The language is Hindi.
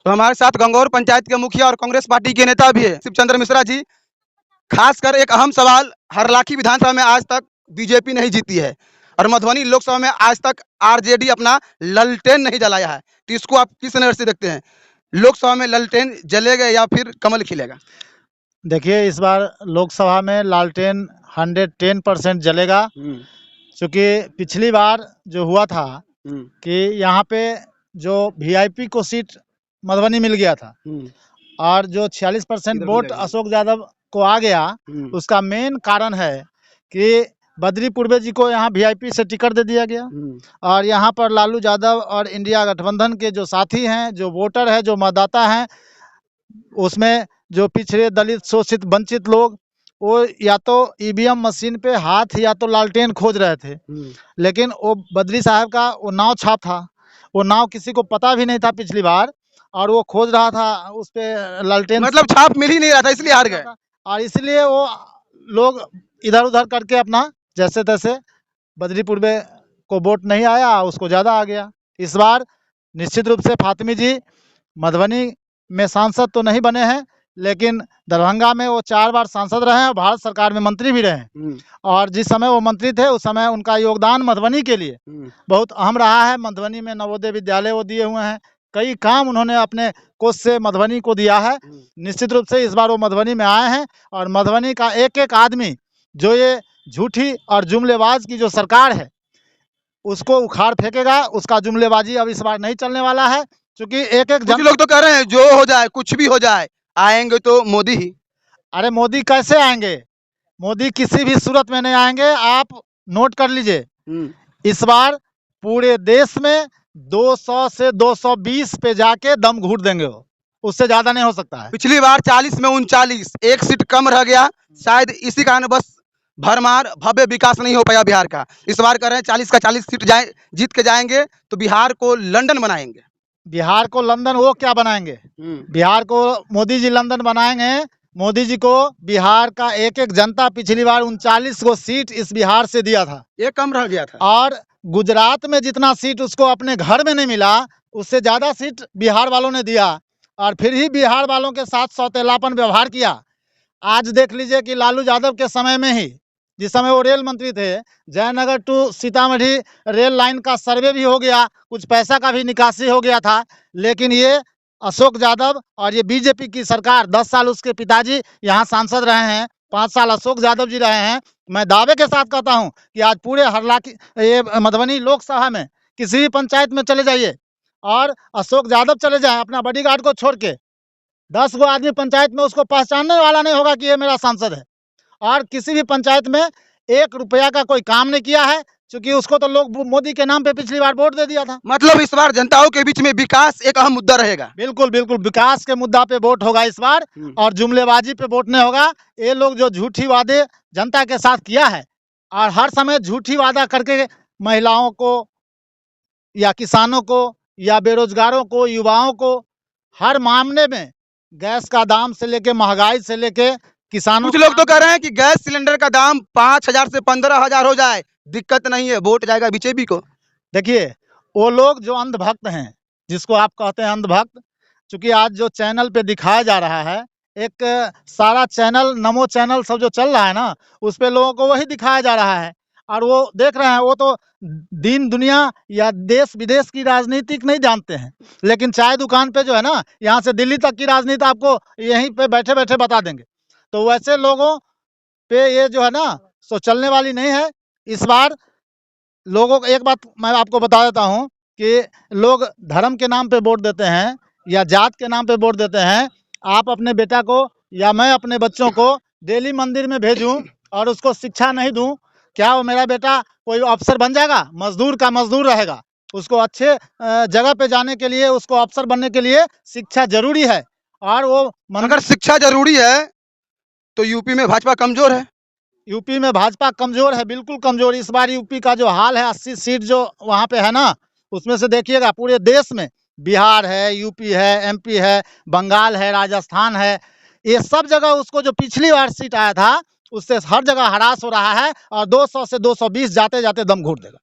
तो हमारे साथ गंगौर पंचायत के मुखिया और कांग्रेस पार्टी के नेता भी है शिव चंद्र मिश्रा जी। खासकर एक अहम सवाल, हरलाखी विधानसभा में आज तक बीजेपी नहीं जीती है और मधुबनी लोकसभा में आज तक आरजेडी अपना ललटेन नहीं जलाया है। तो इसको आप किस नजर से देखते हैं? लोकसभा में ललटेन जलेगा या फिर कमल खिलेगा? देखिए, इस बार लोकसभा में लालटेन 110% जलेगा, क्योंकि पिछली बार जो हुआ था कि यहाँ पे जो वीआईपी को सीट मधुबनी मिल गया था और जो 46% वोट अशोक यादव को आ गया, उसका मेन कारण है कि बद्री पूर्वे जी को यहाँ वीआईपी से टिकट दे दिया गया और यहाँ पर लालू यादव और इंडिया गठबंधन के जो साथी हैं, जो वोटर हैं, जो मतदाता हैं, उसमें जो पिछड़े दलित शोषित वंचित लोग, वो या तो ईवीएम मशीन पे हाथ या तो लालटेन खोज रहे थे, लेकिन वो बद्री साहब का वो नाव छाप था, वो नाव किसी को पता भी नहीं था पिछली बार, और वो खोज रहा था उस पे लालटेन, मतलब छाप मिल ही नहीं रहा था इसलिए हार गए। और इसलिए वो लोग इधर उधर करके अपना जैसे तैसे बद्री पूर्वे को वोट नहीं आया, उसको ज़्यादा आ गया। इस बार निश्चित रूप से फातिमी जी मधुबनी में सांसद तो नहीं बने हैं, लेकिन दरभंगा में वो 4 बार सांसद रहे हैं और भारत सरकार में मंत्री भी रहे, और जिस समय वो मंत्री थे उस समय उनका योगदान मधुबनी के लिए बहुत अहम रहा है। मधुबनी में नवोदय विद्यालय वो दिए हुए हैं, कई काम उन्होंने अपने कोष से मधुबनी को दिया है। निश्चित रूप से इस बार वो मधुबनी में आए हैं और मधुबनी का एक एक आदमी जो ये झूठी और जुमलेबाज की जो सरकार है उसको उखाड़ फेंकेगा। उसका जुमलेबाजी अब इस बार नहीं चलने वाला है, क्योंकि एक एक लोग तो कह रहे हैं जो हो जाए, कुछ भी हो जाए, आएंगे तो मोदी ही। अरे मोदी कैसे आएंगे? मोदी किसी भी सूरत में नहीं आएंगे। आप नोट कर लीजिए, इस बार पूरे देश में 200 से 220 पे जाके दम घूट देंगे, वो उससे ज्यादा नहीं हो सकता है। पिछली बार 40 में 39, एक सीट कम रह गया, शायद इसी कारण बस भरमार भव्य विकास नहीं हो पाया बिहार का। इस बार कह रहे हैं 40 का 40 सीट जीत के जाएंगे तो बिहार को लंदन बनाएंगे। बिहार को लंदन वो क्या बनाएंगे? बिहार को मोदी जी लंदन बनाएंगे। मोदी जी को बिहार का एक एक जनता पिछली बार 39 को सीट इस बिहार से दिया था, ये कम रह गया था, और गुजरात में जितना सीट उसको अपने घर में नहीं मिला, उससे ज्यादा सीट बिहार वालों ने दिया, और फिर ही बिहार वालों के साथ सौतेलापन व्यवहार किया। आज देख लीजिए कि लालू यादव के समय में ही, जिस समय वो रेल मंत्री थे, Jaynagar to Sitamarhi rail line का सर्वे भी हो गया, कुछ पैसा का भी निकासी हो गया था, लेकिन ये अशोक यादव और ये बीजेपी की सरकार, 10 साल उसके पिताजी यहाँ सांसद रहे हैं, 5 साल अशोक यादव जी रहे हैं। मैं दावे के साथ कहता हूँ कि आज पूरे हरलाखी ये मधुबनी लोकसभा में किसी भी पंचायत में चले जाइए और अशोक यादव चले जाए अपना बॉडीगार्ड को छोड़ के, 10 गो आदमी पंचायत में उसको पहचानने वाला नहीं होगा कि ये मेरा सांसद है। और किसी भी पंचायत में 1 रुपया का कोई काम नहीं किया है, क्योंकि उसको तो लोग मोदी के नाम पे पिछली बार वोट दे दिया था। मतलब इस बार जनताओं के बीच में विकास एक अहम मुद्दा रहेगा। बिल्कुल बिल्कुल, विकास के मुद्दा पे वोट होगा इस बार, और जुमलेबाजी पे वोट नहीं होगा। ये लोग जो झूठी वादे जनता के साथ किया है, और हर समय झूठी वादा करके महिलाओं को या किसानों को या बेरोजगारों को, युवाओं को, हर मामले में गैस का दाम से लेके महंगाई से लेके किसानों, कुछ लोग तो कह रहे हैं कि गैस सिलेंडर का दाम 5,000 से 15,000 हो जाए, दिक्कत नहीं है, वोट जाएगा बीजेपी को। देखिए, वो लोग जो अंधभक्त हैं, जिसको आप कहते हैं अंधभक्त, चूंकि आज जो चैनल पे दिखाया जा रहा है, एक सारा चैनल, नमो चैनल सब जो चल रहा है ना, उस पे लोगों को वही दिखाया जा रहा है, और वो देख रहे हैं। वो तो दीन दुनिया या देश विदेश की राजनीति नहीं जानते हैं, लेकिन चाय दुकान पे जो है ना, यहाँ से दिल्ली तक की राजनीति आपको यहीं पे बैठे बैठे बता देंगे। तो वैसे लोगों पे ये जो है ना, सो चलने वाली नहीं है। इस बार लोगों को एक बात मैं आपको बता देता हूँ कि लोग धर्म के नाम पे वोट देते हैं या जात के नाम पे वोट देते हैं। आप अपने बेटा को या मैं अपने बच्चों को डेली मंदिर में भेजूं और उसको शिक्षा नहीं दूं, क्या वो मेरा बेटा कोई अफसर बन जाएगा? मजदूर का मजदूर रहेगा। उसको अच्छे जगह पे जाने के लिए, उसको अफसर बनने के लिए शिक्षा जरूरी है। और वो अगर शिक्षा जरूरी है तो यूपी में भाजपा कमजोर है। यूपी में भाजपा कमजोर है, बिल्कुल कमजोर। इस बार यूपी का जो हाल है, 80 सीट जो वहाँ पे है ना, उसमें से देखिएगा पूरे देश में बिहार है, यूपी है, एमपी है, बंगाल है, राजस्थान है, ये सब जगह उसको जो पिछली बार सीट आया था उससे हर जगह हरास हो रहा है, और 200 से 220 जाते जाते दम घोट देगा।